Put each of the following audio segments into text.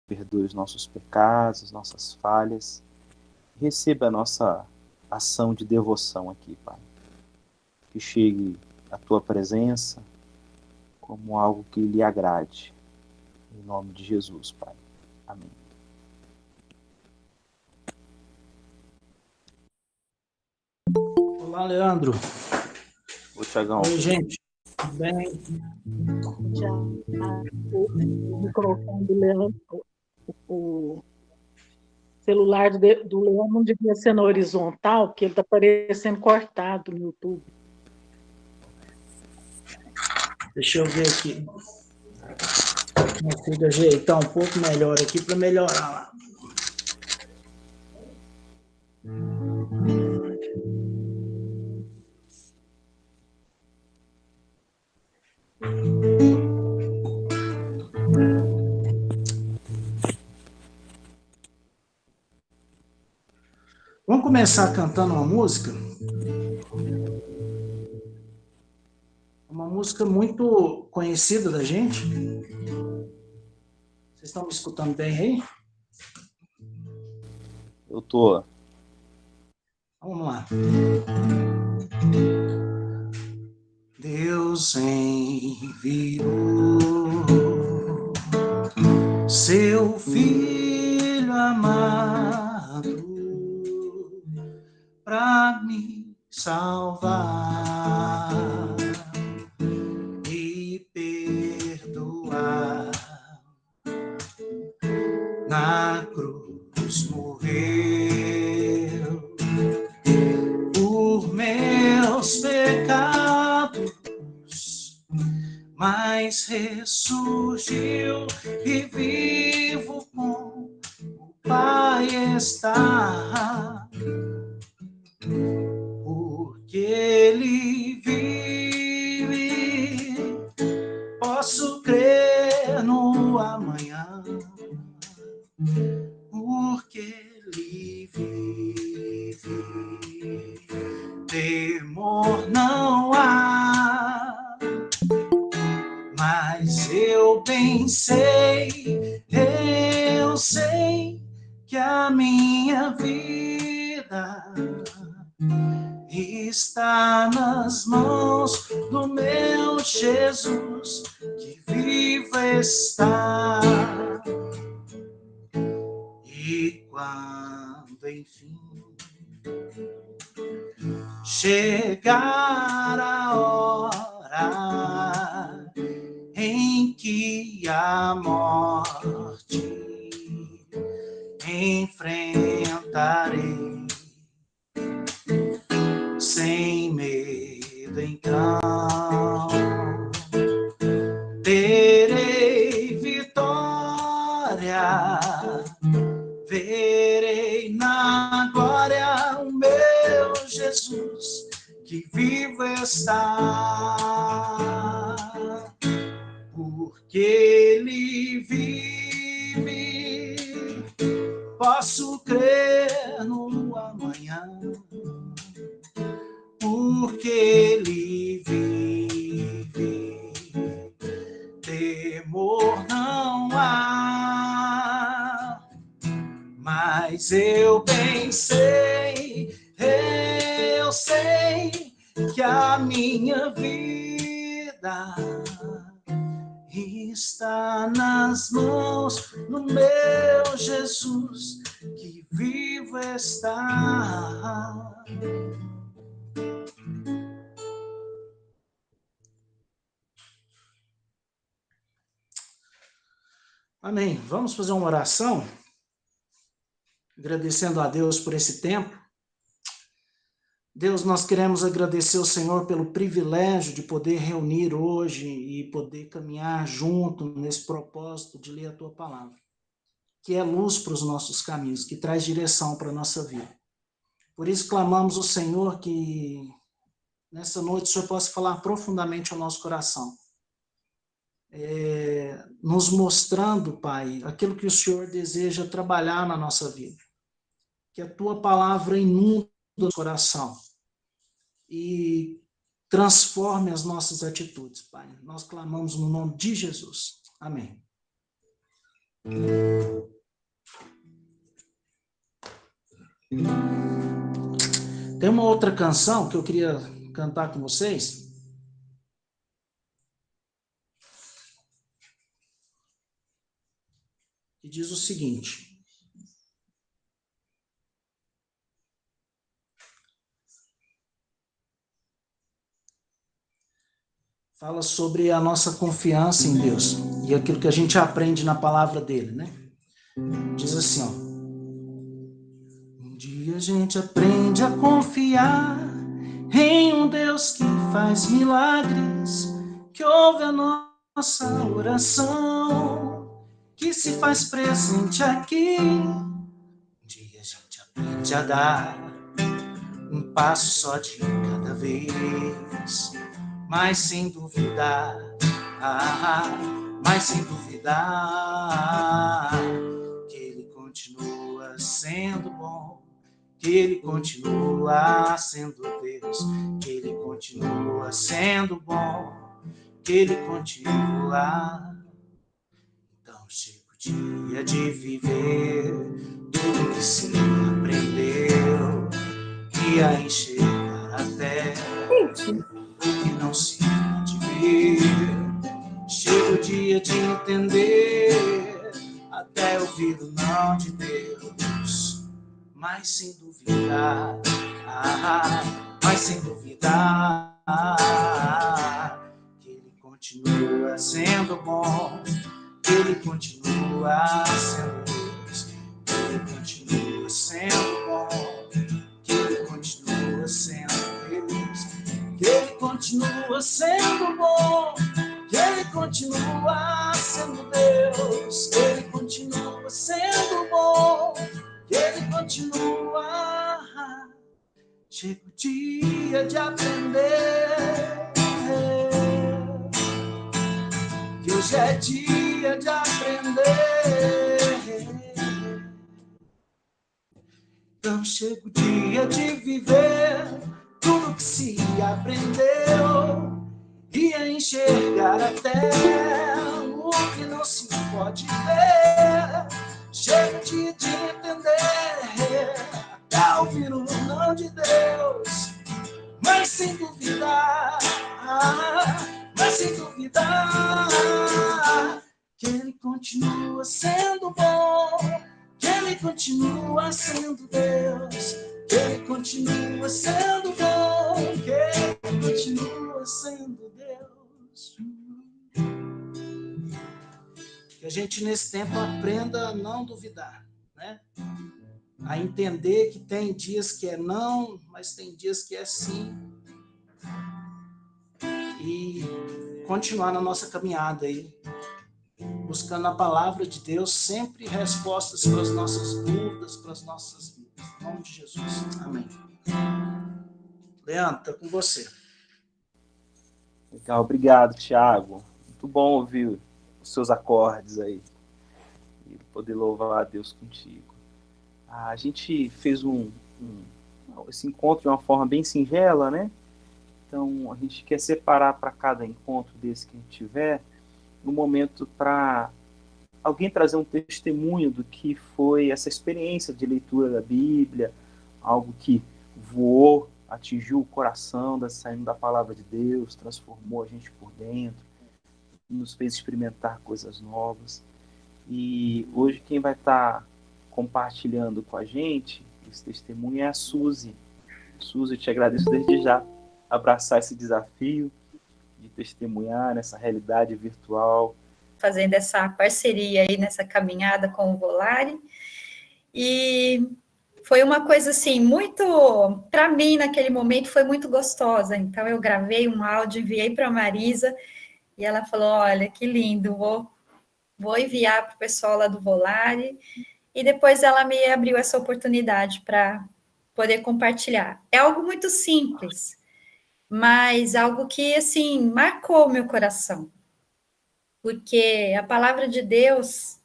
perdoe os nossos pecados, as nossas falhas. Receba a nossa ação de devoção aqui, Pai. Que chegue a Tua presença como algo que lhe agrade. Em nome de Jesus, Pai. Amém. Olá, Leandro. Oi, Thiagão. Oi, gente. Tudo bem? Já o microfone do Leandro, o celular do Leandro não devia ser na horizontal, porque ele está parecendo cortado no YouTube. Deixa eu ver aqui. Consigo ajeitar um pouco melhor aqui para melhorar lá. Vamos começar cantando uma música? Uma música muito conhecida da gente. Vocês estão me escutando bem aí? Eu tô. Vamos lá. Deus enviou seu Filho amado para me salvar e perdoar. Na cruz morreu por meus pecados, mas ressurgiu e vivo com o Pai está, porque Ele vive, posso crer no amanhã, porque Ele vive, temor não há. Mas eu bem sei, eu sei que a minha vida está nas mãos do meu Jesus, que vivo está. E quando enfim chegar a hora em que a morte enfrentarei, sem medo então terei vitória, verei na glória o meu Jesus, que vivo está, porque Ele vive, posso crer no amanhã, porque Ele vive, temor não há. Mas eu bem sei, eu sei que a minha vida está nas mãos do meu Jesus, que vivo está. Amém. Vamos fazer uma oração, agradecendo a Deus por esse tempo. Deus, nós queremos agradecer ao Senhor pelo privilégio de poder reunir hoje e poder caminhar junto nesse propósito de ler a Tua palavra, que é luz para os nossos caminhos, que traz direção para a nossa vida. Por isso clamamos ao Senhor que nessa noite o Senhor possa falar profundamente ao nosso coração, nos mostrando, Pai, aquilo que o Senhor deseja trabalhar na nossa vida. Que a Tua palavra inunde o nosso coração e transforme as nossas atitudes, Pai. Nós clamamos no nome de Jesus. Amém. Tem uma outra canção que eu queria cantar com vocês. Que diz o seguinte: fala sobre a nossa confiança em Deus e aquilo que a gente aprende na palavra dele, né? Diz assim, ó: um dia a gente aprende a confiar em um Deus que faz milagres, que ouve a nossa oração, que se faz presente aqui. Um dia a gente aprende a dar um passo só de cada vez, mas sem duvidar, mas sem duvidar, que Ele continua sendo bom, que Ele continua sendo Deus, que Ele continua sendo bom, que Ele continua. Então chega o dia de viver tudo que se aprendeu e a enxergar a terra que não se pode ver. Chega o dia de entender, até ouvir o não de Deus, mas sem duvidar, mas sem duvidar, que Ele continua sendo bom, que Ele continua sendo Deus, que Ele continua sendo bom, que Ele continua sendo Deus, que Ele continua sendo bom, que Ele continua sendo Deus, que Ele continua sendo bom, que Ele continua. Chega o dia de aprender, que hoje é dia de aprender. Então chega o dia de viver tudo que se aprendeu e a enxergar até o que não se pode ver. Chega o dia de entender, até ouvir o não de Deus, mas sem duvidar, mas sem duvidar, que Ele continua sendo bom, que Ele continua sendo Deus, que Ele continua sendo bom, que Ele continua sendo Deus. Que a gente nesse tempo aprenda a não duvidar, né? A entender que tem dias que é não, mas tem dias que é sim. E continuar na nossa caminhada aí, buscando na palavra de Deus sempre respostas para as nossas dúvidas, para as nossas vidas. Em nome de Jesus. Amém. Leandro, está com você. Legal, obrigado, Thiago. Muito bom ouvir os seus acordes aí e poder louvar a Deus contigo. A gente fez esse encontro de uma forma bem singela, né? Então, a gente quer separar para cada encontro desse que a gente tiver um momento para alguém trazer um testemunho do que foi essa experiência de leitura da Bíblia, algo que voou, atingiu o coração, saindo da palavra de Deus, transformou a gente por dentro, nos fez experimentar coisas novas. E hoje quem vai estar compartilhando com a gente esse testemunho é a Suzy. Suzy, eu te agradeço desde já abraçar esse desafio de testemunhar nessa realidade virtual. Fazendo essa parceria aí nessa caminhada com o Volare. E foi uma coisa assim, muito, para mim naquele momento foi muito gostosa. Então eu gravei um áudio, enviei para a Marisa e ela falou: olha, que lindo, vou enviar para o pessoal lá do Volare. E depois ela me abriu essa oportunidade para poder compartilhar. É algo muito simples, mas algo que, assim, marcou o meu coração. Porque a palavra de Deus,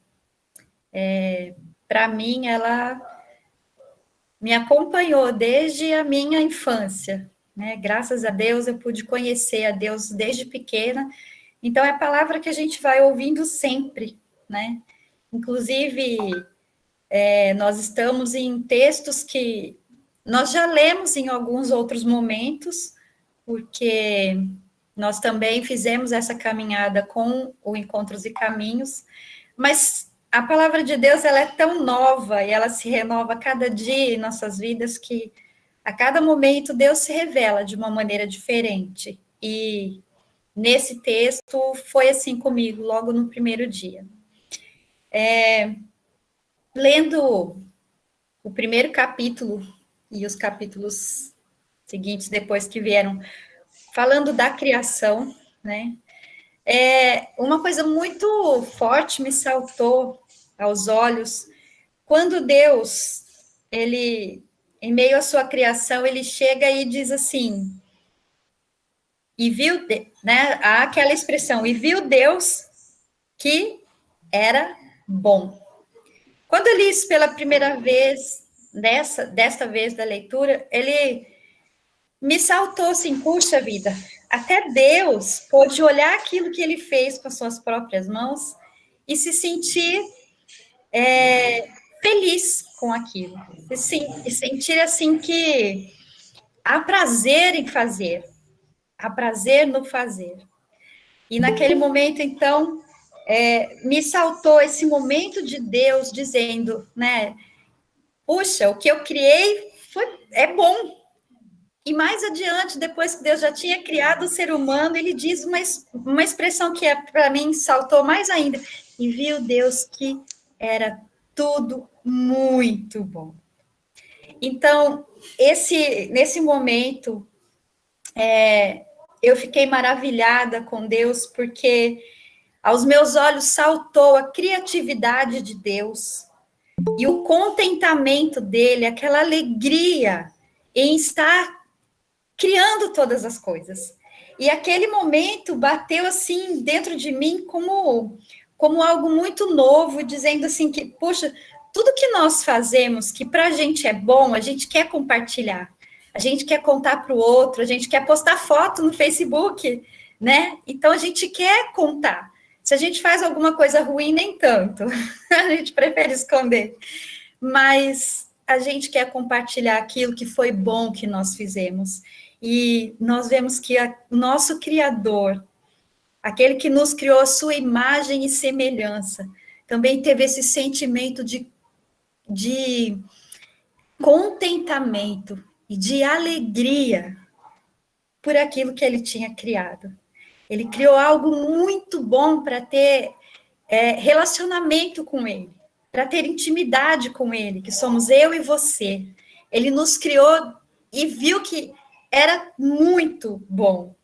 para mim, ela me acompanhou desde a minha infância, né? Graças a Deus, eu pude conhecer a Deus desde pequena. Então, é a palavra que a gente vai ouvindo sempre, né? Inclusive, Nós estamos em textos que nós já lemos em alguns outros momentos, porque nós também fizemos essa caminhada com o Encontros e Caminhos, mas a palavra de Deus, ela é tão nova e ela se renova a cada dia em nossas vidas que a cada momento Deus se revela de uma maneira diferente. E nesse texto foi assim comigo, logo no primeiro dia. Lendo o primeiro capítulo e os capítulos seguintes depois que vieram, falando da criação, né? Uma coisa muito forte me saltou aos olhos, quando Deus, ele, em meio à sua criação, ele chega e diz assim, e viu, né, há aquela expressão, e viu Deus que era bom. Quando eu li isso pela primeira vez, desta vez da leitura, ele me saltou assim, puxa vida, até Deus pôde olhar aquilo que ele fez com as suas próprias mãos e se sentir feliz com aquilo. E sentir assim que há prazer em fazer, há prazer no fazer. E naquele momento, então, me saltou esse momento de Deus dizendo, né, puxa, o que eu criei é bom. E mais adiante, depois que Deus já tinha criado o ser humano, ele diz uma expressão que para mim saltou mais ainda. E viu Deus que era tudo muito bom. Então, nesse momento, eu fiquei maravilhada com Deus, porque aos meus olhos saltou a criatividade de Deus e o contentamento dele, aquela alegria em estar criando todas as coisas. E aquele momento bateu assim dentro de mim como algo muito novo, dizendo assim que, puxa, tudo que nós fazemos que para a gente é bom, a gente quer compartilhar, a gente quer contar para o outro, a gente quer postar foto no Facebook, né? Então a gente quer contar. Se a gente faz alguma coisa ruim, nem tanto. A gente prefere esconder. Mas a gente quer compartilhar aquilo que foi bom que nós fizemos. E nós vemos que o nosso Criador, aquele que nos criou a sua imagem e semelhança, também teve esse sentimento de contentamento e de alegria por aquilo que ele tinha criado. Ele criou algo muito bom para ter relacionamento com ele, para ter intimidade com ele, que somos eu e você. Ele nos criou e viu que era muito bom,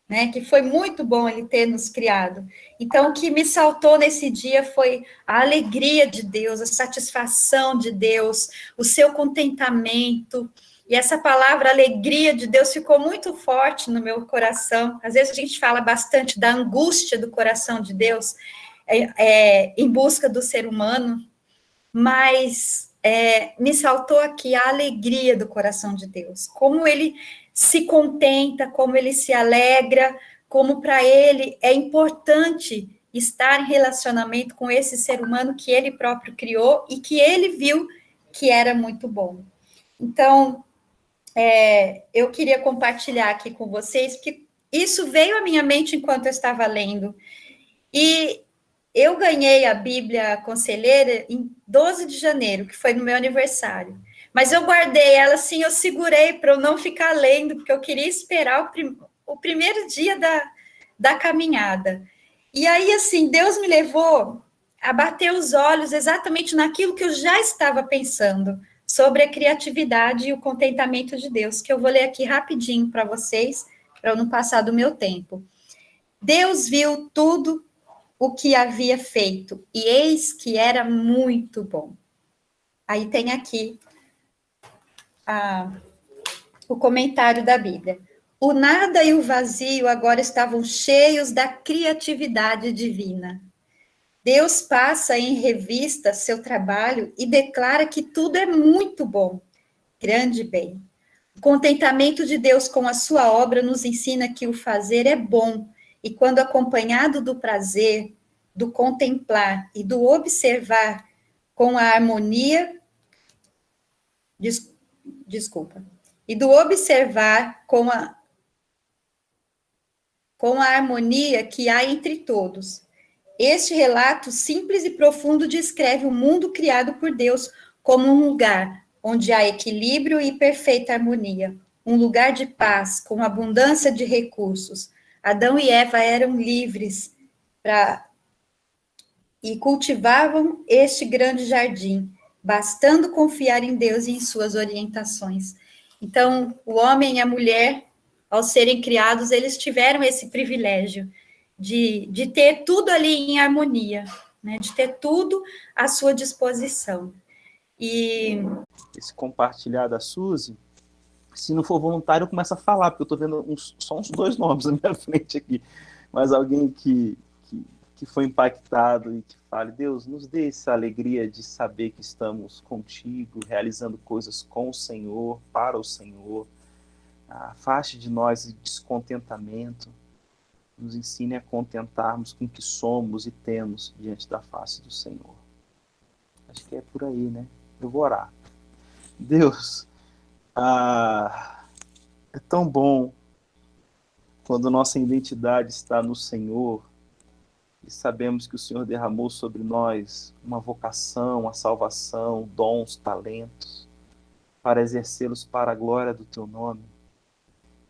né? Que foi muito bom ele ter nos criado. Então, o que me saltou nesse dia foi a alegria de Deus, a satisfação de Deus, o seu contentamento. E essa palavra alegria de Deus ficou muito forte no meu coração. Às vezes a gente fala bastante da angústia do coração de Deus em busca do ser humano, mas me saltou aqui a alegria do coração de Deus, como ele se contenta, como ele se alegra, como para ele é importante estar em relacionamento com esse ser humano que ele próprio criou e que ele viu que era muito bom. Então, eu queria compartilhar aqui com vocês, porque isso veio à minha mente enquanto eu estava lendo. E eu ganhei a Bíblia Conselheira em 12 de janeiro, que foi no meu aniversário. Mas eu guardei ela assim, eu segurei para eu não ficar lendo, porque eu queria esperar o primeiro dia da caminhada. E aí, assim, Deus me levou a bater os olhos exatamente naquilo que eu já estava pensando, sobre a criatividade e o contentamento de Deus, que eu vou ler aqui rapidinho para vocês, para eu não passar do meu tempo. Deus viu tudo o que havia feito, e eis que era muito bom. Aí tem aqui o comentário da Bíblia. O nada e o vazio agora estavam cheios da criatividade divina. Deus passa em revista seu trabalho e declara que tudo é muito bom, grande bem. O contentamento de Deus com a sua obra nos ensina que o fazer é bom, e quando acompanhado do prazer, do contemplar e do observar, com a harmonia, desculpa, e do observar com a harmonia que há entre todos. Este relato simples e profundo descreve o mundo criado por Deus como um lugar onde há equilíbrio e perfeita harmonia, um lugar de paz, com abundância de recursos. Adão e Eva eram livres e cultivavam este grande jardim, bastando confiar em Deus e em suas orientações. Então, o homem e a mulher, ao serem criados, eles tiveram esse privilégio de ter tudo ali em harmonia, né? De ter tudo à sua disposição. E esse compartilhar da Suzy, se não for voluntário, eu começo a falar, porque eu estou vendo só uns 2 nomes na minha frente aqui, mas alguém que foi impactado e que fale, Deus, nos dê essa alegria de saber que estamos contigo, realizando coisas com o Senhor, para o Senhor, afaste de nós o descontentamento, nos ensine a contentarmos com o que somos e temos diante da face do Senhor. Acho que é por aí, né? Eu vou orar. Deus, é tão bom quando nossa identidade está no Senhor e sabemos que o Senhor derramou sobre nós uma vocação, a salvação, dons, talentos, para exercê-los para a glória do Teu nome.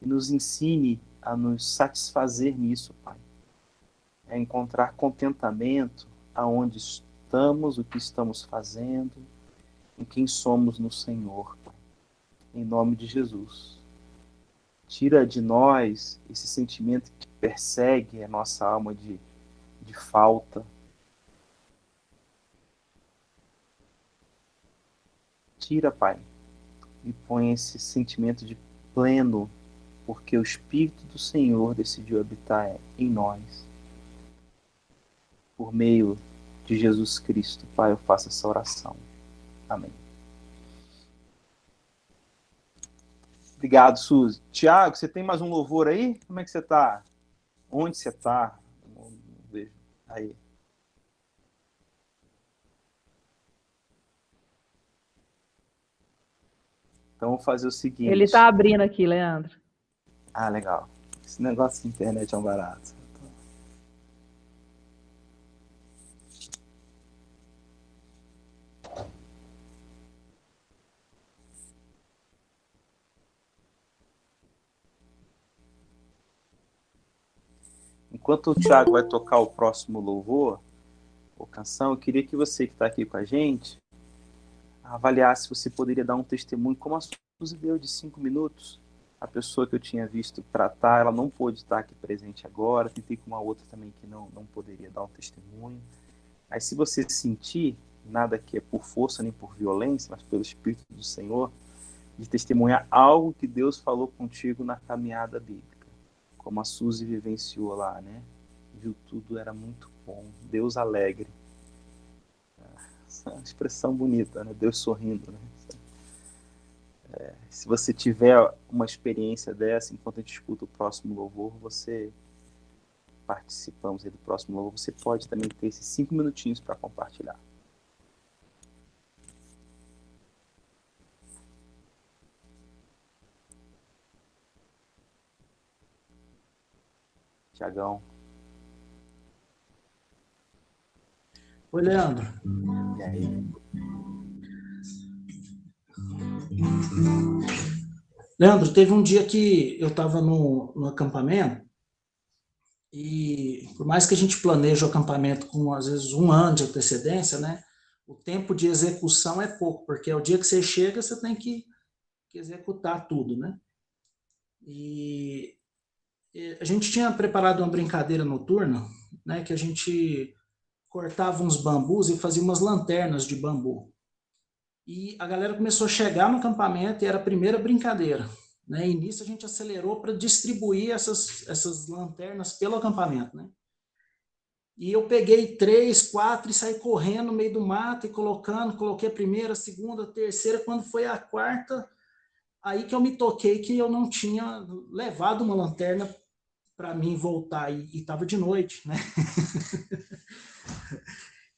E nos ensine a nos satisfazer nisso, Pai. A encontrar contentamento aonde estamos, o que estamos fazendo, em quem somos no Senhor, Pai. Em nome de Jesus. Tira de nós esse sentimento que persegue a nossa alma de falta. Tira, Pai, e põe esse sentimento de pleno, porque o Espírito do Senhor decidiu habitar em nós. Por meio de Jesus Cristo, Pai, eu faço essa oração. Amém. Obrigado, Suzy. Tiago, você tem mais um louvor aí? Como é que você está? Onde você está? Não vejo. Aí. Então, vamos fazer o seguinte. Ele está abrindo aqui, Leandro. Ah, legal. Esse negócio de internet é um barato. Enquanto o Thiago vai tocar o próximo louvor, ou canção, eu queria que você que está aqui com a gente avaliasse se você poderia dar um testemunho, como a Suzy deu, de 5 minutos. A pessoa que eu tinha visto tratar, ela não pôde estar aqui presente agora. Tentei com uma outra também que não poderia dar um testemunho. Aí, se você sentir, nada que é por força nem por violência, mas pelo Espírito do Senhor, de testemunhar algo que Deus falou contigo na caminhada bíblica, como a Suzy vivenciou lá, né? Viu tudo, era muito bom. Deus alegre. Essa expressão bonita, né? Deus sorrindo, né? Se você tiver uma experiência dessa, enquanto a gente escuta o próximo louvor, você participamos aí do próximo louvor, você pode também ter esses 5 minutinhos para compartilhar. Tiagão. Oi, Leandro. E aí? Leandro, teve um dia que eu estava no acampamento e por mais que a gente planeje o acampamento com, às vezes, 1 ano de antecedência, né? O tempo de execução é pouco, porque é o dia que você chega, você tem que executar tudo, né? E a gente tinha preparado uma brincadeira noturna, né? Que a gente cortava uns bambus e fazia umas lanternas de bambu. E a galera começou a chegar no acampamento e era a primeira brincadeira, né? E nisso a gente acelerou para distribuir essas lanternas pelo acampamento, né? E eu peguei 3, 4 e saí correndo no meio do mato e coloquei a primeira, a segunda, a terceira. Quando foi a quarta, aí que eu me toquei que eu não tinha levado uma lanterna para mim voltar, e estava de noite, né?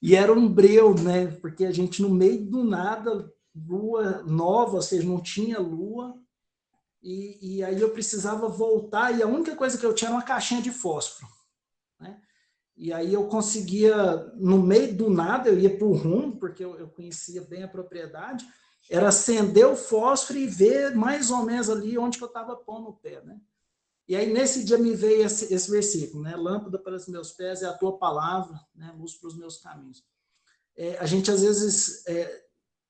E era um breu, né? Porque a gente, no meio do nada, lua nova, ou seja, não tinha lua, e aí eu precisava voltar, e a única coisa que eu tinha era uma caixinha de fósforo, né? E aí eu conseguia, no meio do nada, eu ia para o rumo, porque eu conhecia bem a propriedade, era acender o fósforo e ver mais ou menos ali onde que eu estava pondo o pé, né? E aí nesse dia me veio esse versículo, né? Lâmpada para os meus pés é a tua palavra, né? Luz para os meus caminhos. A gente às vezes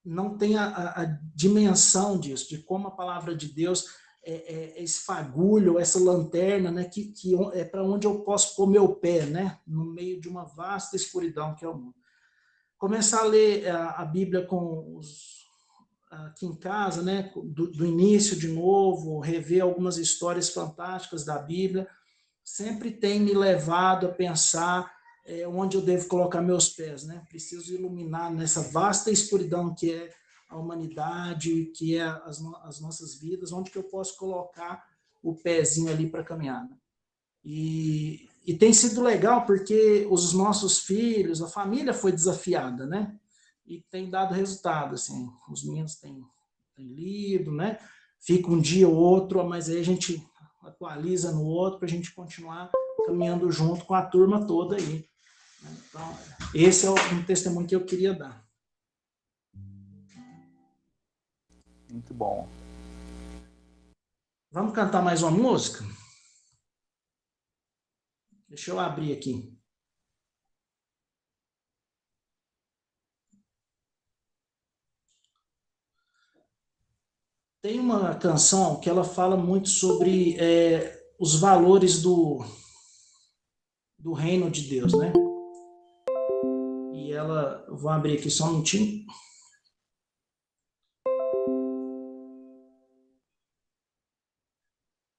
não tem a dimensão disso, de como a palavra de Deus esse fagulho, essa lanterna, né, que é para onde eu posso pôr meu pé, né, no meio de uma vasta escuridão que é o mundo. Começar a ler a Bíblia aqui em casa, né, do início de novo, rever algumas histórias fantásticas da Bíblia, sempre tem me levado a pensar onde eu devo colocar meus pés, né? Preciso iluminar nessa vasta escuridão que é a humanidade, que é as nossas vidas, onde que eu posso colocar o pezinho ali para caminhar. E tem sido legal porque os nossos filhos, a família foi desafiada, né? E tem dado resultado, assim, os meninos têm lido, né? Fica um dia ou outro, mas aí a gente atualiza no outro para a gente continuar caminhando junto com a turma toda aí. Então, esse é um testemunho que eu queria dar. Muito bom. Vamos cantar mais uma música? Deixa eu abrir aqui. Tem uma canção que ela fala muito sobre os valores do reino de Deus, né? E ela, eu vou abrir aqui só um minutinho.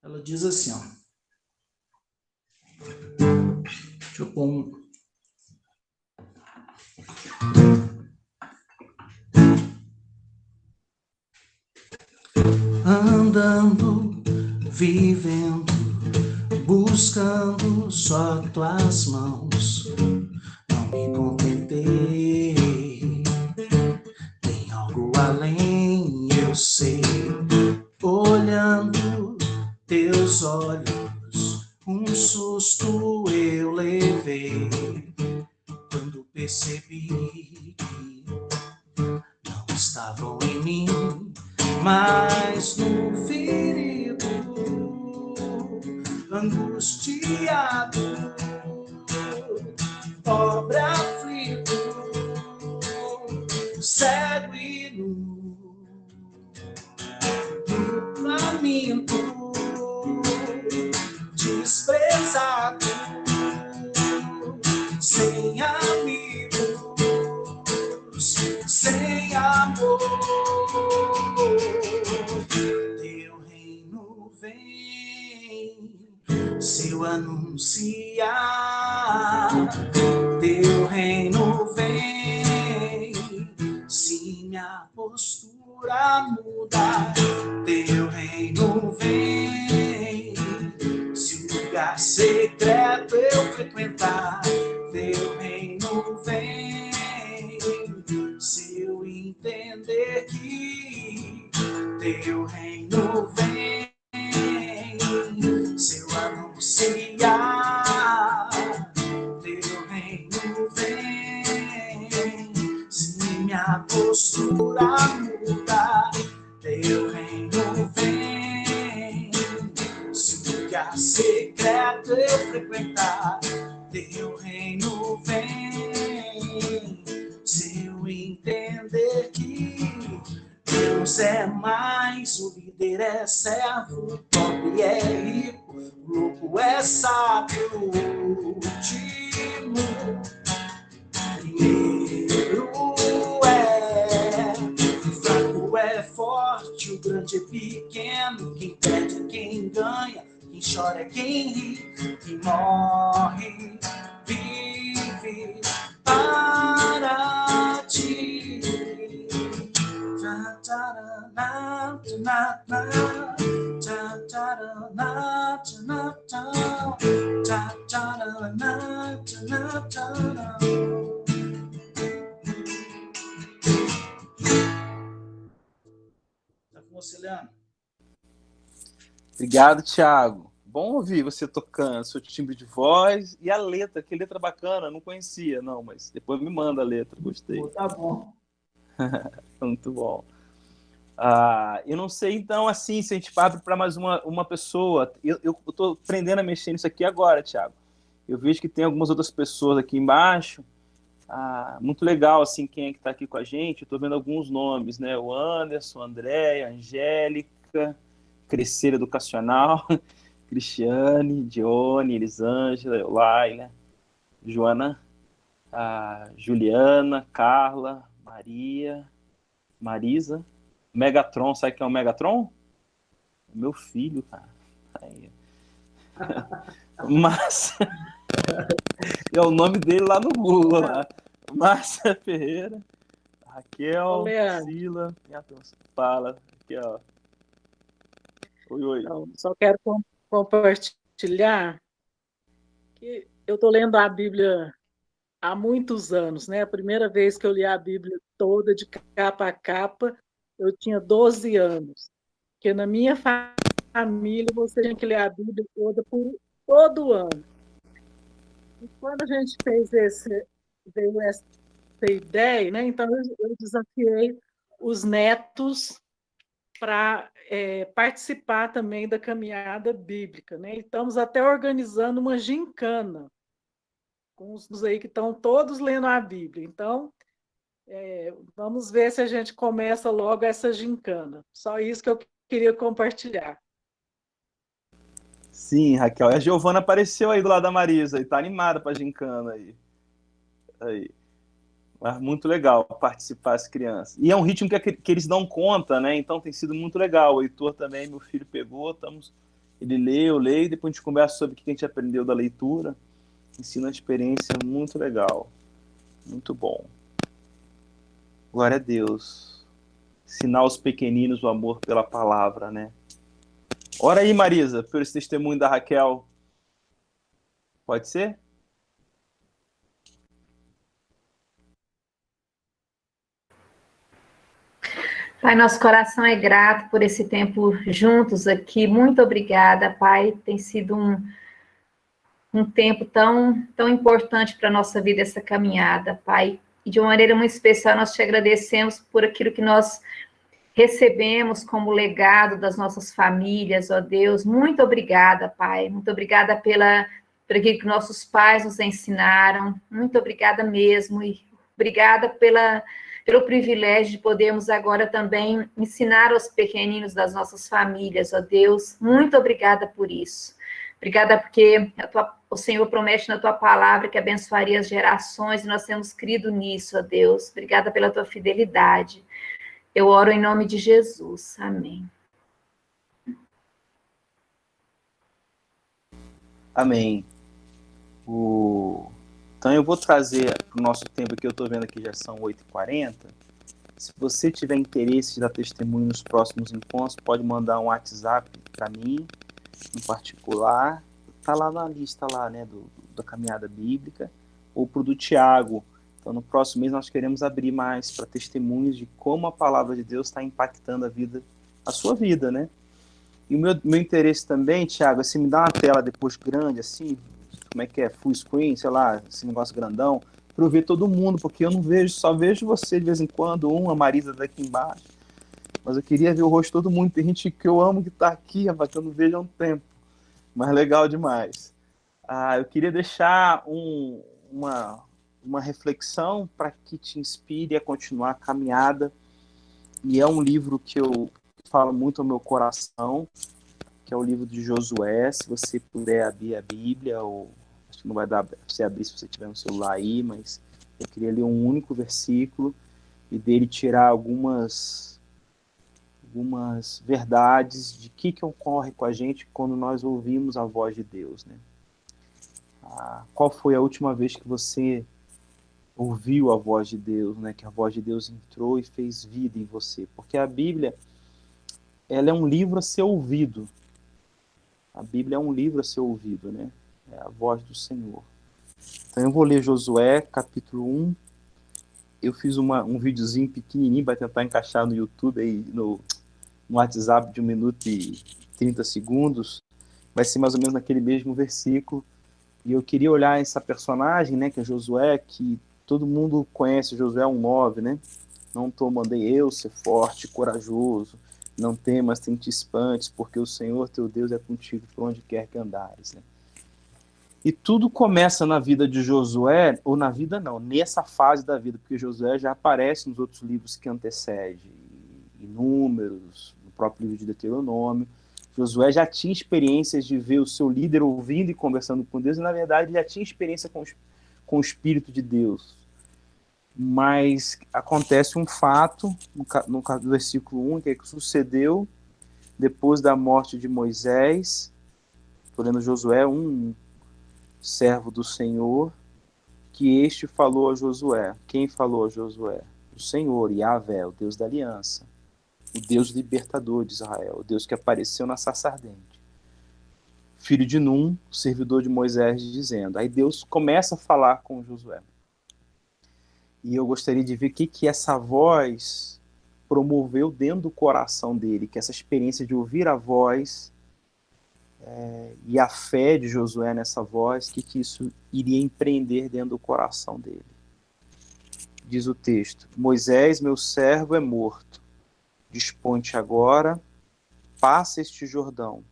Ela diz assim, ó. Deixa eu pôr um... Andando, vivendo, buscando só tuas mãos, não me contentei. Tem algo além, eu sei. Olhando teus olhos, um susto eu levei quando percebi que não estavam em mim, mas no ferido, angustiado, pobre aflito, cego e nu, faminto, desprezado, sem amigos, sem amor. Teu reino vem, se eu anunciar. Teu reino vem, se minha postura mudar. Teu reino vem, se o lugar secreto eu frequentar. Teu reino vem, se eu entender que teu reino vem, se eu anunciar. Teu reino vem, se minha postura mudar. Teu reino vem, se o lugar secreto eu frequentar. Teu reino vem, se eu entender que Deus é mais, o líder é servo, o pobre é rico, o louco é sábio, o último, primeiro é, o fraco é forte, o grande é pequeno, quem perde é quem ganha, quem chora é quem ri, quem morre, vive para ti. você, Leandro. Obrigado, Thiago. Bom ouvir você tocando, seu timbre de voz e a letra, que letra bacana, não conhecia, não, mas depois me manda a letra, gostei. Tá bom. Muito bom. Eu não sei, então, assim, se a gente abre para mais uma pessoa. Eu estou aprendendo a mexer nisso aqui agora, Thiago. Eu vejo que tem algumas outras pessoas aqui embaixo. Muito legal, assim, quem é que está aqui com a gente. Eu estou vendo alguns nomes, né? O Anderson, Andréia, Angélica, Crescer Educacional, Cristiane, Dione, Elisângela, Laila, Joana, Juliana, Carla, Maria, Marisa, Megatron. Sabe quem é o Megatron? Meu filho, cara. Aí. Márcia. É o nome dele lá no Google. Lá. Márcia Ferreira, Raquel, Sila. Fala. Aqui, ó. Oi. Então, só quero compartilhar que eu estou lendo a Bíblia há muitos anos, né? A primeira vez que eu li a Bíblia toda, de capa a capa, eu tinha 12 anos. Porque na minha família, você tinha que ler a Bíblia toda por todo ano. E quando a gente veio essa ideia, né? Então eu desafiei os netos para participar também da caminhada bíblica, né? E estamos até organizando uma gincana com os aí que estão todos lendo a Bíblia. Então, vamos ver se a gente começa logo essa gincana. Só isso que eu queria compartilhar. Sim, Raquel. A Giovana apareceu aí do lado da Marisa e tá animada para a gincana aí. Mas muito legal participar as crianças. E é um ritmo que eles dão conta, né? Então tem sido muito legal. O Heitor também, meu filho, pegou, ele lê, eu leio, depois a gente conversa sobre o que a gente aprendeu da leitura. Ensina uma experiência muito legal. Muito bom. Glória a Deus. Ensinar aos pequeninos o amor pela palavra, né? Ora aí, Marisa, por esse testemunho da Raquel. Pode ser? Pai, nosso coração é grato por esse tempo juntos aqui. Muito obrigada, Pai. Tem sido um tempo tão importante para a nossa vida, essa caminhada, Pai. E de uma maneira muito especial, nós te agradecemos por aquilo que nós recebemos como legado das nossas famílias, ó Deus. Muito obrigada, Pai. Muito obrigada por aquilo que nossos pais nos ensinaram. Muito obrigada mesmo. E obrigada pelo privilégio de podermos agora também ensinar aos pequeninos das nossas famílias, ó Deus. Muito obrigada por isso. Obrigada porque o Senhor promete na tua palavra que abençoaria as gerações e nós temos crido nisso, ó Deus. Obrigada pela tua fidelidade. Eu oro em nome de Jesus. Amém. Amém. Então eu vou trazer para o nosso tempo que eu estou vendo aqui, já são 8h40. Se você tiver interesse de dar testemunho nos próximos encontros, pode mandar um WhatsApp para mim, em particular. Está lá na lista lá, né, da caminhada bíblica, ou para o do Tiago. Então, no próximo mês, nós queremos abrir mais para testemunhos de como a palavra de Deus está impactando a sua vida, né? E o meu interesse também, Thiago, assim, me dá uma tela depois grande, assim, como é que é, full screen, sei lá, esse negócio grandão, para eu ver todo mundo, porque eu não vejo, só vejo você de vez em quando, a Marisa daqui embaixo, mas eu queria ver o rosto de todo mundo. Tem gente que eu amo que está aqui, rapaz, que eu não vejo há um tempo, mas legal demais. Eu queria deixar uma reflexão para que te inspire a continuar a caminhada, e é um livro que eu falo muito ao meu coração, que é o livro de Josué. Se você puder abrir a Bíblia, ou acho que não vai dar para você abrir se você tiver no celular aí, mas eu queria ler um único versículo e dele tirar algumas verdades de que ocorre com a gente quando nós ouvimos a voz de Deus, né? Qual foi a última vez que você ouviu a voz de Deus, né? Que a voz de Deus entrou e fez vida em você? Porque a Bíblia, ela é um livro a ser ouvido. A Bíblia é um livro a ser ouvido, né? É a voz do Senhor. Então eu vou ler Josué, capítulo 1. Eu fiz um videozinho pequenininho para tentar encaixar no YouTube, aí, no WhatsApp de 1 minuto e 30 segundos, vai ser mais ou menos naquele mesmo versículo. E eu queria olhar essa personagem, né, que é Josué, que todo mundo conhece, Josué 1:9, né? Não mandei eu ser forte, corajoso, não temas, nem te espantes, porque o Senhor teu Deus é contigo por onde quer que andares, né? E tudo começa na vida de Josué, ou na vida não, nessa fase da vida, porque Josué já aparece nos outros livros que antecedem, em Números, no próprio livro de Deuteronômio. Josué já tinha experiências de ver o seu líder ouvindo e conversando com Deus, e na verdade já tinha experiência com o Espírito de Deus. Mas acontece um fato, no versículo 1, que é que sucedeu depois da morte de Moisés. Estou lendo Josué 1, servo do Senhor, que este falou a Josué. Quem falou a Josué? O Senhor, Yahvé, o Deus da aliança, o Deus libertador de Israel, o Deus que apareceu na sarça ardente. Filho de Num, servidor de Moisés, dizendo. Aí Deus começa a falar com Josué. E eu gostaria de ver o que essa voz promoveu dentro do coração dele, que essa experiência de ouvir a voz e a fé de Josué nessa voz, que isso iria empreender dentro do coração dele. Diz o texto: Moisés, meu servo, é morto. Dispõe-te agora, passa este Jordão,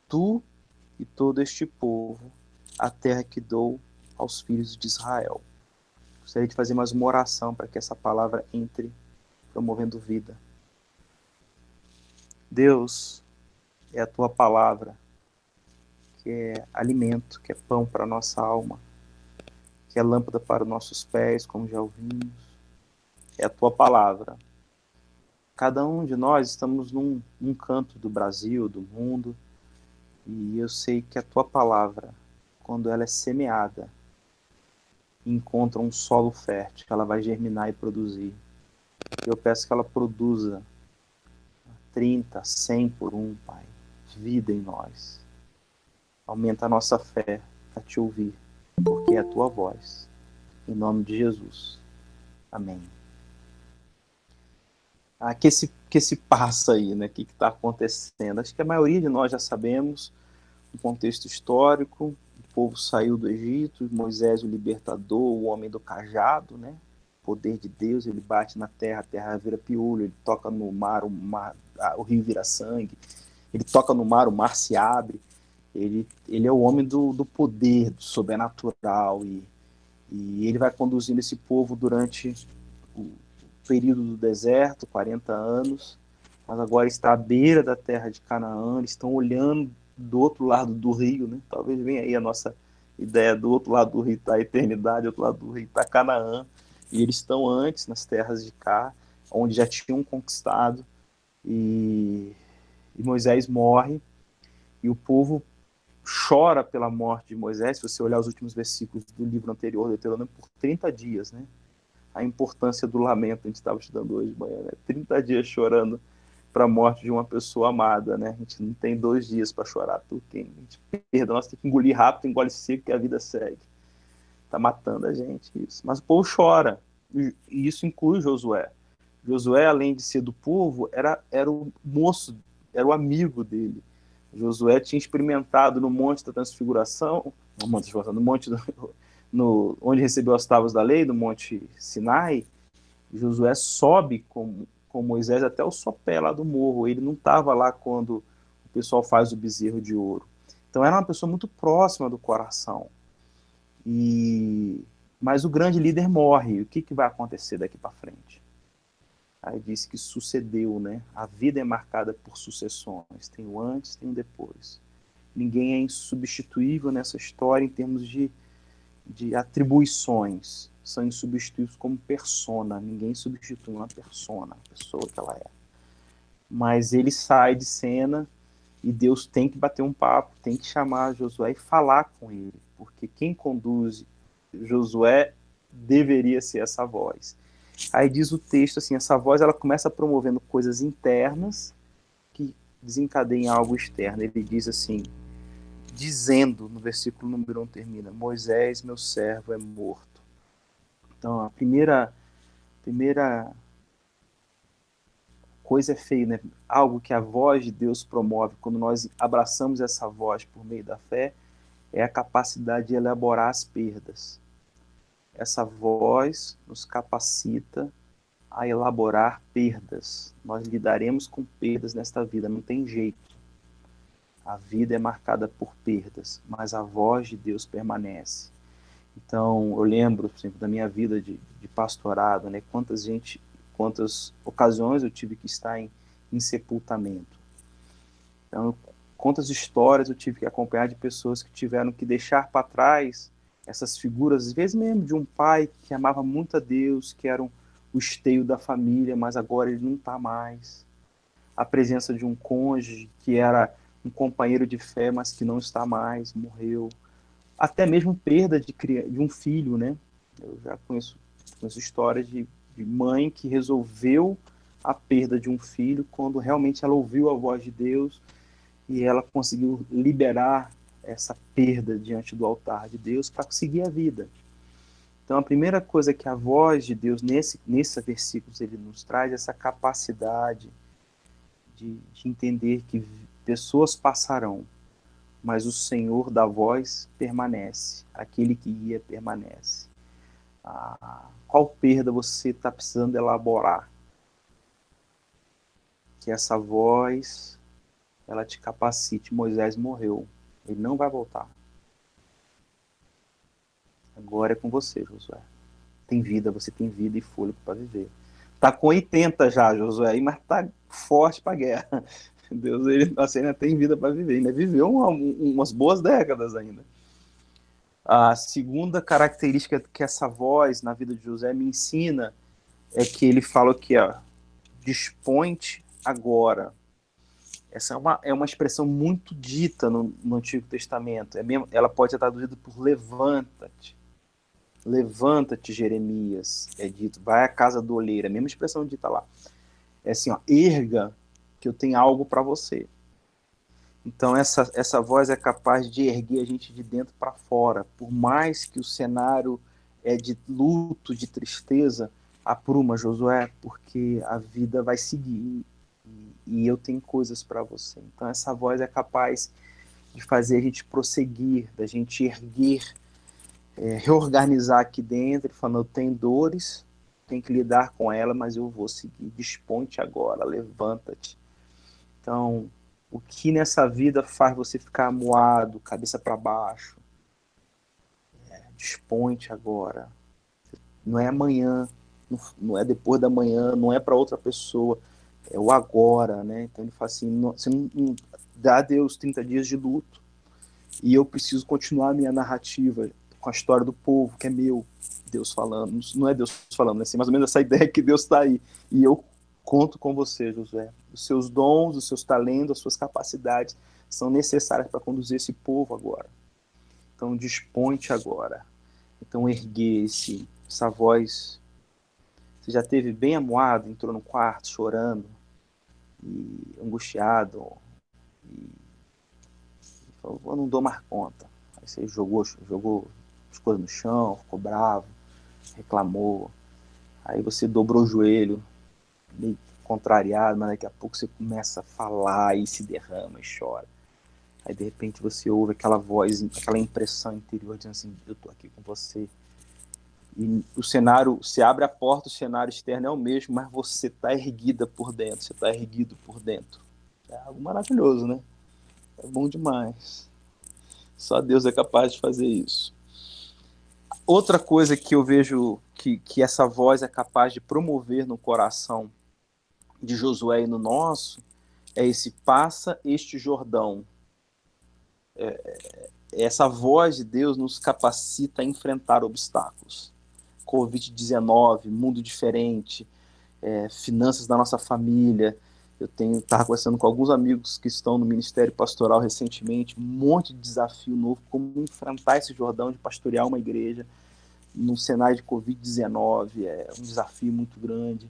tu e todo este povo, a terra que dou aos filhos de Israel. Gostaria de fazer mais uma oração para que essa palavra entre promovendo vida. Deus, é a tua palavra, que é alimento, que é pão para a nossa alma, que é lâmpada para os nossos pés, como já ouvimos. É a tua palavra. Cada um de nós estamos num canto do Brasil, do mundo, e eu sei que a tua palavra, quando ela é semeada, encontra um solo fértil, que ela vai germinar e produzir. Eu peço que ela produza 30, 100 por um, Pai, vida em nós. Aumenta a nossa fé a te ouvir, porque é a tua voz. Em nome de Jesus. Amém. Que esse passa aí, né? O que está acontecendo? Acho que a maioria de nós já sabemos o contexto histórico. O povo saiu do Egito, Moisés o libertador, o homem do cajado, né? O poder de Deus, ele bate na terra, a terra vira piolho, ele toca no mar, o rio vira sangue, ele toca no mar, o mar se abre. Ele é o homem do poder, do sobrenatural, e ele vai conduzindo esse povo durante o período do deserto, 40 anos, mas agora está à beira da terra de Canaã, eles estão olhando do outro lado do rio, né? Talvez venha aí a nossa ideia, do outro lado do rio está a eternidade, do outro lado do rio está Canaã, e eles estão antes nas terras de cá, onde já tinham conquistado, e Moisés morre, e o povo chora pela morte de Moisés. Se você olhar os últimos versículos do livro anterior, Deuteronômio, por 30 dias, né? A importância do lamento, a gente estava estudando hoje de manhã, né? 30 dias chorando para a morte de uma pessoa amada, né? A gente não tem 2 dias para chorar por quem a gente perdeu, nós temos que engolir rápido, engole seco, que a vida segue. Está matando a gente isso. Mas o povo chora, e isso inclui Josué. Josué, além de ser do povo, era o moço, era o amigo dele. Josué tinha experimentado no Monte da Transfiguração, no Monte onde recebeu as tábuas da lei, no Monte Sinai. Josué sobe com Moisés até o sopé lá do morro. Ele não estava lá quando o pessoal faz o bezerro de ouro. Então era uma pessoa muito próxima do coração. Mas o grande líder morre. O que vai acontecer daqui para frente? Aí diz que sucedeu, né? A vida é marcada por sucessões. Tem o antes, tem o depois. Ninguém é insubstituível nessa história em termos de atribuições. São insubstituíveis como persona. Ninguém substitui uma persona, a pessoa que ela é. Mas ele sai de cena e Deus tem que bater um papo, tem que chamar Josué e falar com ele. Porque quem conduz Josué deveria ser essa voz. Aí diz o texto assim, essa voz ela começa promovendo coisas internas que desencadeiam algo externo. Ele diz assim, dizendo, no versículo número 1 termina, Moisés, meu servo, é morto. Então, a primeira coisa é feio, né? Algo que a voz de Deus promove, quando nós abraçamos essa voz por meio da fé, é a capacidade de elaborar as perdas. Essa voz nos capacita a elaborar perdas. Nós lidaremos com perdas nesta vida, não tem jeito. A vida é marcada por perdas, mas a voz de Deus permanece. Então, eu lembro, por exemplo, da minha vida de pastorado, né? Quantas ocasiões eu tive que estar em sepultamento. Então, quantas histórias eu tive que acompanhar de pessoas que tiveram que deixar para trás essas figuras, às vezes mesmo de um pai que amava muito a Deus, que era o esteio da família, mas agora ele não está mais. A presença de um cônjuge que era um companheiro de fé, mas que não está mais, morreu. Até mesmo perda de um filho, né? Eu já conheço histórias de mãe que resolveu a perda de um filho quando realmente ela ouviu a voz de Deus e ela conseguiu liberar essa perda diante do altar de Deus para seguir a vida. Então, a primeira coisa que a voz de Deus, nesse versículo, ele nos traz essa capacidade de entender que pessoas passarão, mas o Senhor da voz permanece, aquele que guia permanece. Qual perda você está precisando elaborar? Que essa voz, ela te capacite. Moisés morreu, ele não vai voltar. Agora é com você, Josué. Tem vida, você tem vida e fôlego para viver. Tá com 80 já, Josué, mas tá forte para a guerra. Deus, ele ainda tem vida para viver, ainda viveu umas boas décadas ainda. A segunda característica que essa voz na vida de José me ensina é que ele fala que, dispõe-te agora. Essa é uma expressão muito dita no Antigo Testamento. Ela pode ser traduzida por levanta-te. Levanta-te, Jeremias, é dito. Vai à casa do oleiro, a mesma expressão dita lá. É assim, erga, que eu tenho algo para você. Então essa voz é capaz de erguer a gente de dentro para fora. Por mais que o cenário é de luto, de tristeza, apruma, Josué, porque a vida vai seguir e eu tenho coisas para você. Então essa voz é capaz de fazer a gente prosseguir, da gente erguer, reorganizar aqui dentro, falando, eu tenho dores, tenho que lidar com ela, mas eu vou seguir. Dispõe-te agora, levanta-te. Então, o que nessa vida faz você ficar amuado, cabeça para baixo? Dispõe-te agora. Não é amanhã, não é depois da manhã, não é para outra pessoa, é o agora, né? Então ele fala assim, você não dá a Deus 30 dias de luto e eu preciso continuar a minha narrativa com a história do povo, que é meu, Deus falando. Não é Deus falando, assim, mais ou menos essa ideia que Deus está aí. E eu conto com você, Josué. Os seus dons, os seus talentos, as suas capacidades são necessárias para conduzir esse povo agora. Então, dispõe-te agora. Então, erguer essa voz. Você já esteve bem amuado, entrou no quarto chorando, e angustiado, e falou, eu não dou mais conta. Aí você jogou as coisas no chão, ficou bravo, reclamou. Aí você dobrou o joelho, meio contrariado, mas daqui a pouco você começa a falar e se derrama e chora. Aí de repente você ouve aquela voz, aquela impressão interior dizendo assim, eu tô aqui com você. E o cenário, você abre a porta, o cenário externo é o mesmo, mas você tá erguida por dentro, você tá erguido por dentro. É algo maravilhoso, né? É bom demais. Só Deus é capaz de fazer isso. Outra coisa que eu vejo que essa voz é capaz de promover no coração de Josué e no nosso, é esse passa este Jordão. Essa voz de Deus nos capacita a enfrentar obstáculos. Covid-19, mundo diferente, finanças da nossa família. Eu estava conversando com alguns amigos que estão no Ministério Pastoral recentemente, um monte de desafio novo, como enfrentar esse Jordão de pastorear uma igreja num cenário de Covid-19, é um desafio muito grande.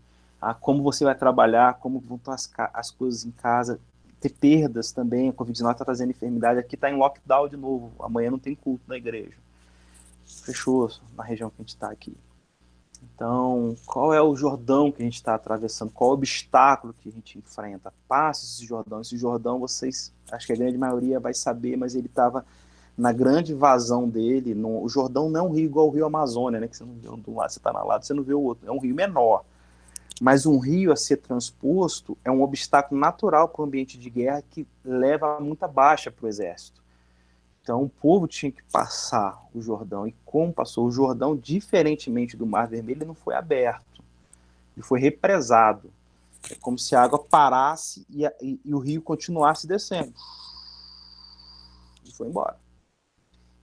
Como você vai trabalhar, como vão estar as coisas em casa, ter perdas também, a Covid-19 está trazendo enfermidade, aqui está em lockdown de novo, amanhã não tem culto na igreja, fechou na região que a gente está aqui. Então, qual é o Jordão que a gente está atravessando? Qual é o obstáculo que a gente enfrenta? Passe esse Jordão. Esse Jordão, vocês, acho que a grande maioria vai saber, mas ele estava na grande vazão dele. O Jordão não é um rio igual o rio Amazônia, né? Que você não vê um do lado, você está na lado, você não vê o outro. É um rio menor. Mas um rio a ser transposto é um obstáculo natural para o ambiente de guerra que leva muita baixa para o exército. Então o povo tinha que passar o Jordão. E como passou o Jordão, diferentemente do Mar Vermelho, ele não foi aberto. Ele foi represado. É como se a água parasse e o rio continuasse descendo. E foi embora.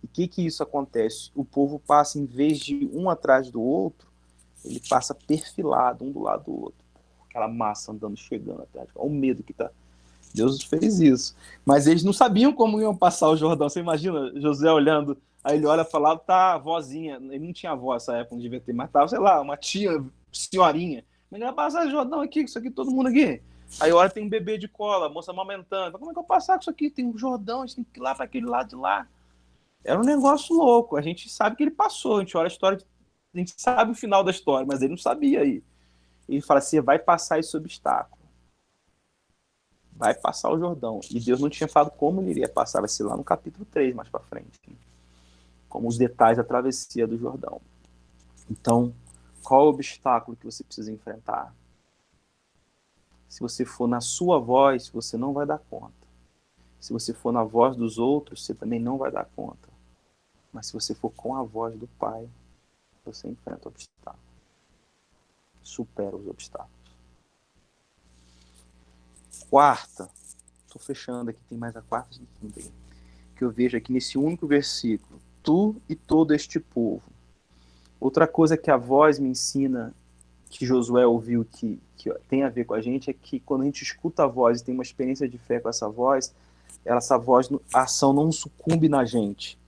E o que isso acontece? O povo passa, em vez de um atrás do outro, ele passa perfilado, um do lado do outro. Aquela massa andando, chegando atrás. Olha o medo que tá. Deus fez isso. Mas eles não sabiam como iam passar o Jordão. Você imagina José olhando, aí ele olha e fala, tá a vozinha. Ele não tinha avó nessa época, não devia ter, mas tava, sei lá, uma tia, senhorinha. Mas ele vai passar o Jordão aqui, isso aqui, todo mundo aqui. Aí olha, tem um bebê de cola, a moça amamentando. Como é que eu vou passar com isso aqui? Tem um Jordão, a gente tem que ir lá para aquele lado de lá. Era um negócio louco. A gente sabe que ele passou, a gente olha a história, a gente sabe o final da história, mas ele não sabia aí. Ele fala, você vai passar esse obstáculo. Vai passar o Jordão. E Deus não tinha falado como ele iria passar, vai ser lá no capítulo 3, mais para frente. Como os detalhes da travessia do Jordão. Então, qual é o obstáculo que você precisa enfrentar? Se você for na sua voz, você não vai dar conta. Se você for na voz dos outros, você também não vai dar conta. Mas se você for com a voz do Pai, você enfrenta o obstáculo. Supera os obstáculos. Quarta, estou fechando aqui, tem mais a quarta e quinta aí, que eu vejo aqui nesse único versículo, tu e todo este povo. Outra coisa que a voz me ensina, que Josué ouviu que tem a ver com a gente, é que quando a gente escuta a voz e tem uma experiência de fé com essa voz, a ação não sucumbe na gente.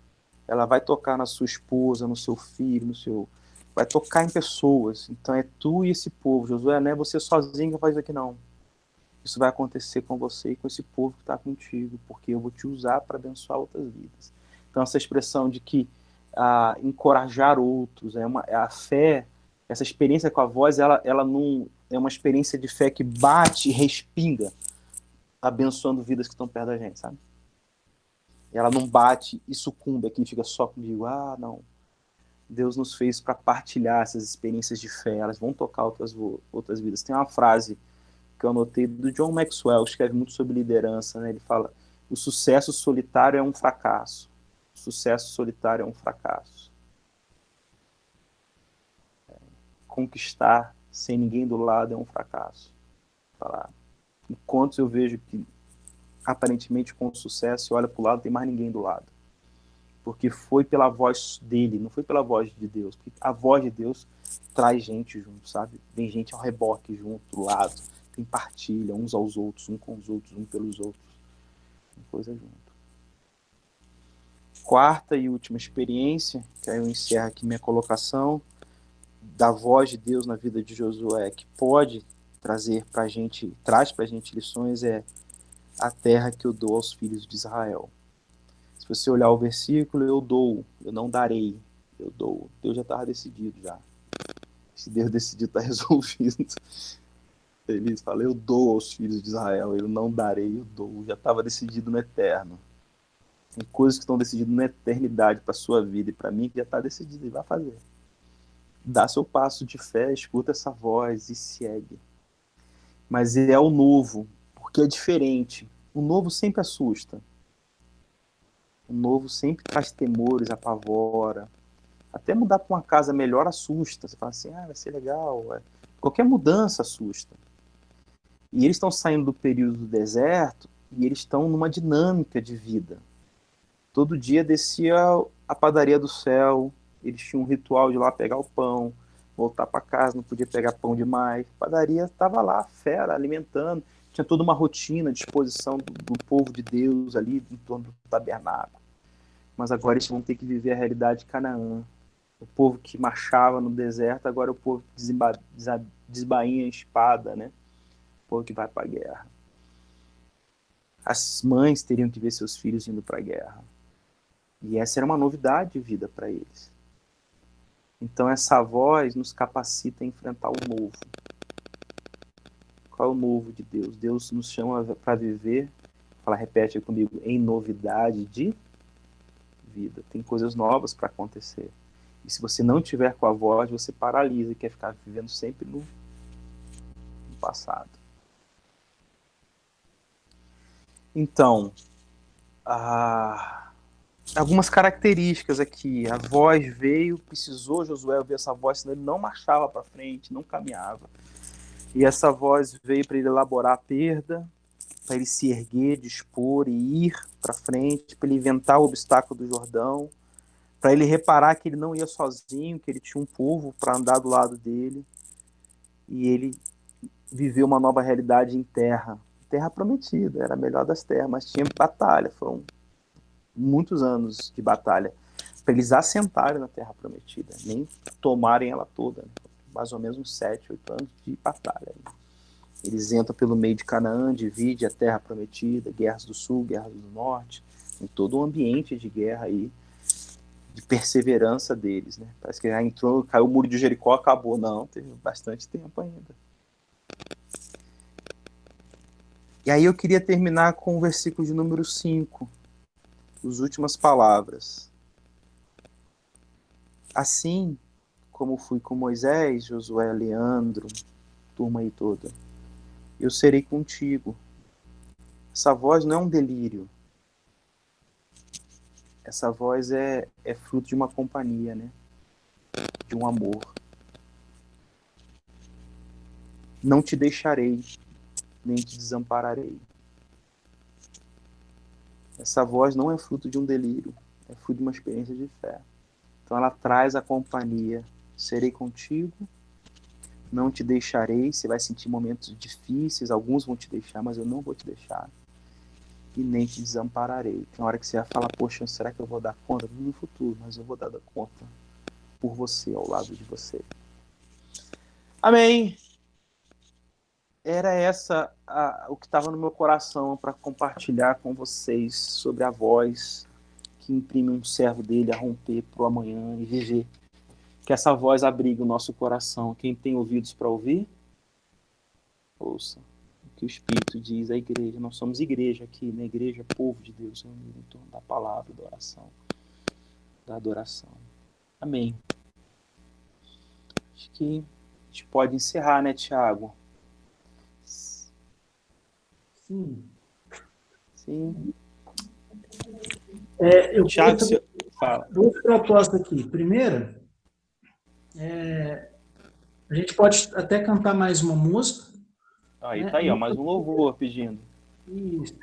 Ela vai tocar na sua esposa, no seu filho, vai tocar em pessoas. Então é tu e esse povo. Josué, não é você sozinho que faz isso aqui, não. Isso vai acontecer com você e com esse povo que está contigo, porque eu vou te usar para abençoar outras vidas. Então, essa expressão de que encorajar outros, a fé, essa experiência com a voz, ela não é uma experiência de fé que bate e respinga, abençoando vidas que estão perto da gente, sabe? Ela não bate e sucumbe aqui, fica só comigo. Ah, não. Deus nos fez para partilhar essas experiências de fé, elas vão tocar outras vidas. Tem uma frase que eu anotei do John Maxwell, escreve muito sobre liderança, né? Ele fala, o sucesso solitário é um fracasso. O sucesso solitário é um fracasso. Conquistar sem ninguém do lado é um fracasso. Enquanto eu vejo que, aparentemente com sucesso, eu olho para o lado, não tem mais ninguém do lado. Porque foi pela voz dele, não foi pela voz de Deus. Porque a voz de Deus traz gente junto, sabe? Vem gente ao reboque junto, do lado. Tem partilha, uns aos outros, um com os outros, um pelos outros. Tem coisa junto. Quarta e última experiência, que aí eu encerro aqui minha colocação, da voz de Deus na vida de Josué, que pode trazer pra gente, traz pra gente lições, é a terra que eu dou aos filhos de Israel. Se você olhar o versículo, eu dou, eu não darei, eu dou. Deus já estava decidido já. Se Deus decidiu, está resolvido. Ele fala, eu dou aos filhos de Israel, eu não darei, eu dou. Já estava decidido no eterno. Tem coisas que estão decididas na eternidade para a sua vida e para mim que já está decidido, ele vai fazer. Dá seu passo de fé, escuta essa voz e segue. Mas é o novo, porque é diferente. O novo sempre assusta. O novo sempre traz temores, apavora. Até mudar para uma casa melhor assusta. Você fala assim, vai ser legal. Qualquer mudança assusta. E eles estão saindo do período do deserto e eles estão numa dinâmica de vida. Todo dia descia a padaria do céu, eles tinham um ritual de ir lá pegar o pão, voltar para casa, não podia pegar pão demais. A padaria estava lá, fera, alimentando. Tinha toda uma rotina, disposição do povo de Deus ali em torno do tabernáculo. Mas agora eles vão ter que viver a realidade de Canaã. O povo que marchava no deserto, agora é o povo que desbainha a espada, né? O povo que vai para a guerra. As mães teriam que ver seus filhos indo para a guerra. E essa era uma novidade de vida para eles. Então essa voz nos capacita a enfrentar o novo. Qual é o novo de Deus? Deus nos chama para viver, repete aí comigo, em novidade de vida. Tem coisas novas para acontecer. E se você não tiver com a voz, você paralisa e quer ficar vivendo sempre no passado. Então, algumas características aqui. A voz veio, precisou Josué ouvir essa voz, senão ele não marchava para frente, não caminhava. E essa voz veio para ele elaborar a perda, para ele se erguer, dispor e ir para frente, para ele inventar o obstáculo do Jordão, para ele reparar que ele não ia sozinho, que ele tinha um povo para andar do lado dele, e ele viveu uma nova realidade em terra prometida, era a melhor das terras, mas tinha batalha, foram muitos anos de batalha, para eles assentarem na terra prometida, nem tomarem ela toda, né? Mais ou menos uns 7, 8 anos de batalha. Eles entram pelo meio de Canaã, dividem a terra prometida, guerras do sul, guerras do norte, em todo um ambiente de guerra aí, de perseverança deles, né? Parece que já entrou, caiu o muro de Jericó, acabou. Não, teve bastante tempo ainda. E aí eu queria terminar com o versículo de número 5, as últimas palavras. Assim como fui com Moisés, Josué, Leandro, turma aí toda, eu serei contigo. Essa voz não é um delírio. Essa voz é fruto de uma companhia, né? De um amor. Não te deixarei, nem te desampararei. Essa voz não é fruto de um delírio, é fruto de uma experiência de fé. Então ela traz a companhia. Serei contigo, não te deixarei. Você vai sentir momentos difíceis, alguns vão te deixar, mas eu não vou te deixar. E nem te desampararei. Tem hora que você vai falar, poxa, será que eu vou dar conta? No futuro, mas eu vou dar conta por você, ao lado de você. Amém. Era essa o que estava no meu coração para compartilhar com vocês sobre a voz que imprime um servo dele a romper para o amanhã e viver. Que essa voz abrigue o nosso coração. Quem tem ouvidos para ouvir, ouça o que o Espírito diz à igreja. Nós somos igreja aqui, né? Igreja, povo de Deus, reunido em torno da palavra, da oração, da adoração. Amém. Acho que a gente pode encerrar, né, Tiago? Sim. Sim. Tiago, fala. Duas propostas aqui. Primeira, a gente pode até cantar mais uma música. Aí tá aí, ó, mais um louvor pedindo. Isso.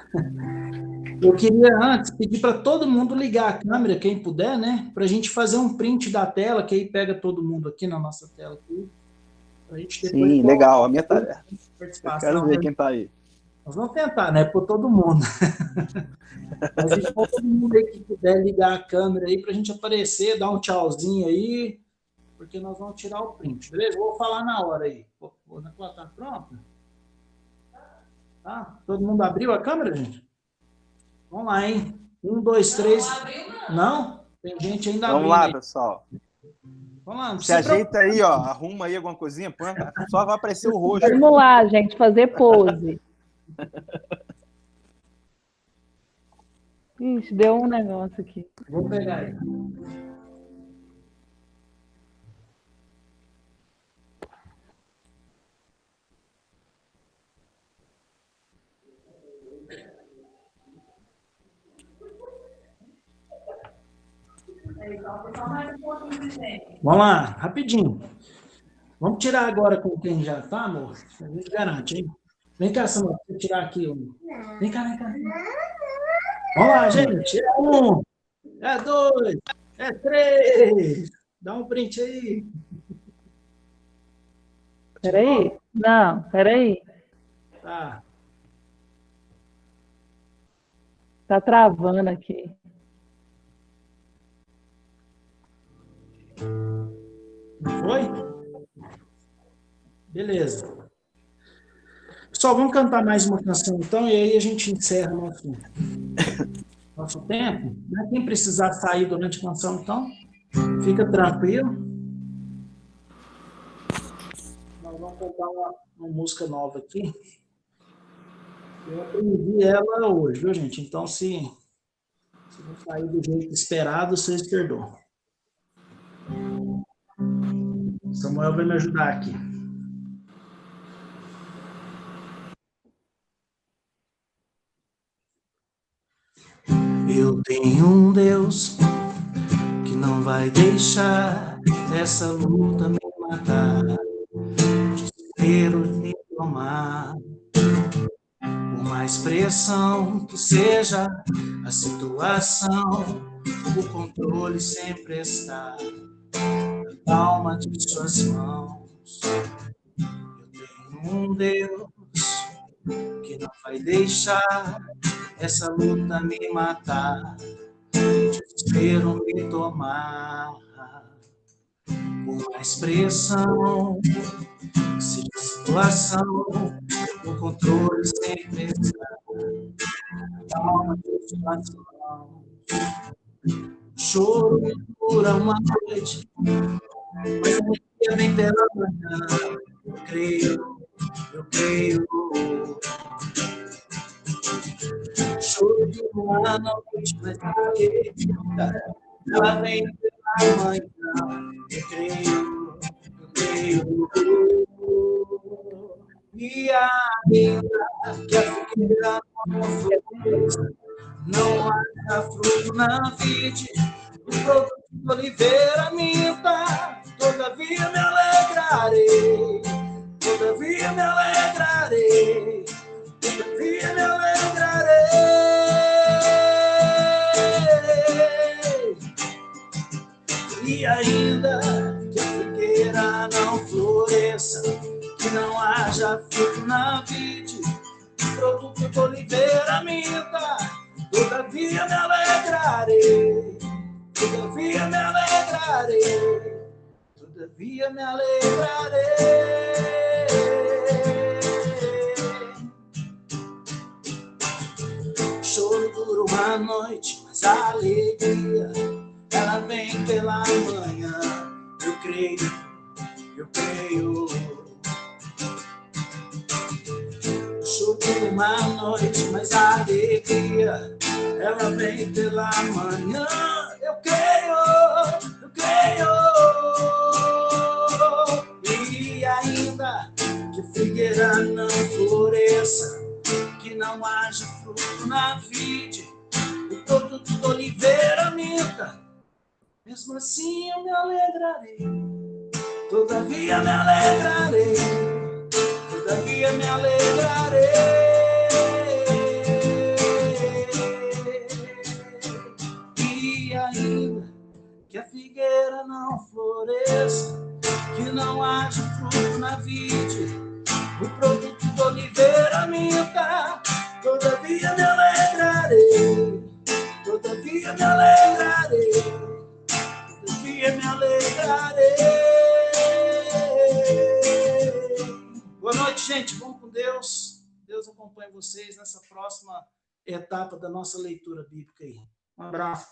Eu queria antes pedir para todo mundo ligar a câmera, quem puder, né? Para a gente fazer um print da tela, que aí pega todo mundo aqui na nossa tela. Aqui, pra gente depois sim, legal. A minha tarefa. Eu quero ver quem tá aí. Nós vamos tentar, né? Por todo mundo. Mas a gente, todo mundo aí que puder ligar a câmera aí para a gente aparecer, dar um tchauzinho aí, porque nós vamos tirar o print, beleza? Vou falar na hora aí. Tá pronta? Tá? Todo mundo abriu a câmera, gente? Vamos lá, hein? 1, 2, 3. Não? Tem gente ainda abrindo. Vamos lá, aí. Pessoal. Vamos lá. Se ajeita aí, ó. Arruma aí alguma coisinha. Só vai aparecer o rosto. Vamos lá, gente, fazer pose. Ixi, deu um negócio aqui. Vou pegar aí. Vamos lá, rapidinho. Vamos tirar agora com quem já tá, amor? A gente garante, hein? Vem cá, Samuel, deixa eu tirar aqui. Vem cá, vem cá. Vamos lá, gente. É 1, é 2, é 3. Dá um print aí. Peraí. Não, peraí. Tá. Tá travando aqui. Foi? Beleza. Pessoal, vamos cantar mais uma canção então, e aí a gente encerra nosso tempo. Quem precisar sair durante a canção, então, fica tranquilo. cantar uma música nova aqui. Eu aprendi ela hoje, viu, gente? Então, se não sair do jeito esperado, vocês perdoam. Samuel vai me ajudar aqui. Eu tenho um Deus que não vai deixar essa luta me matar, desespero me tomar. Por mais pressão que seja a situação, o controle sempre está na palma de suas mãos. Eu tenho um Deus que não vai deixar essa luta me matar, desespero me tomar. Por mais pressão, seja a situação, o controle sempre está na palma de suas mãos. Choro dura uma noite, mas um dia vem pela manhã. Eu creio. Choro dura uma noite, mas a alegria ela vem pela manhã. Eu creio. E ainda que a figueira não floresça, não haja fruto na vide, o produto de oliveira minta, todavia me alegrarei, todavia me alegrarei, todavia me alegrarei. E ainda que a figueira não floresça, que não haja fruto na vide, produto de oliveira minta, todavia me alegrarei, todavia me alegrarei, todavia me alegrarei. Choro dura uma noite, mas a alegria ela vem pela manhã. Eu creio. Choro uma noite, mas a alegria ela vem pela manhã. Eu creio. E ainda que figueira não floresça, que não haja fruto na vide, o produto de oliveira minta, mesmo assim eu me alegrarei, todavia me alegrarei, todavia me alegrarei. E ainda que a figueira não floresça, que não haja fruto na vide, o produto de oliveira minta, todavia me alegrarei, todavia me alegrarei, todavia me alegrarei. Boa noite, gente. Vamos com Deus. Deus acompanhe vocês nessa próxima etapa da nossa leitura bíblica aí. Um abraço.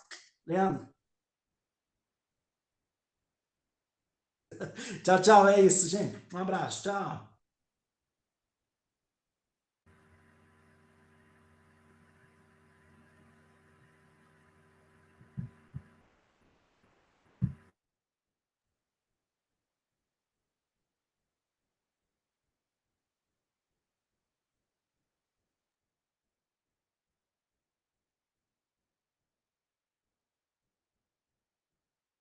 Leandro. Tchau, é isso, gente. Um abraço. Tchau.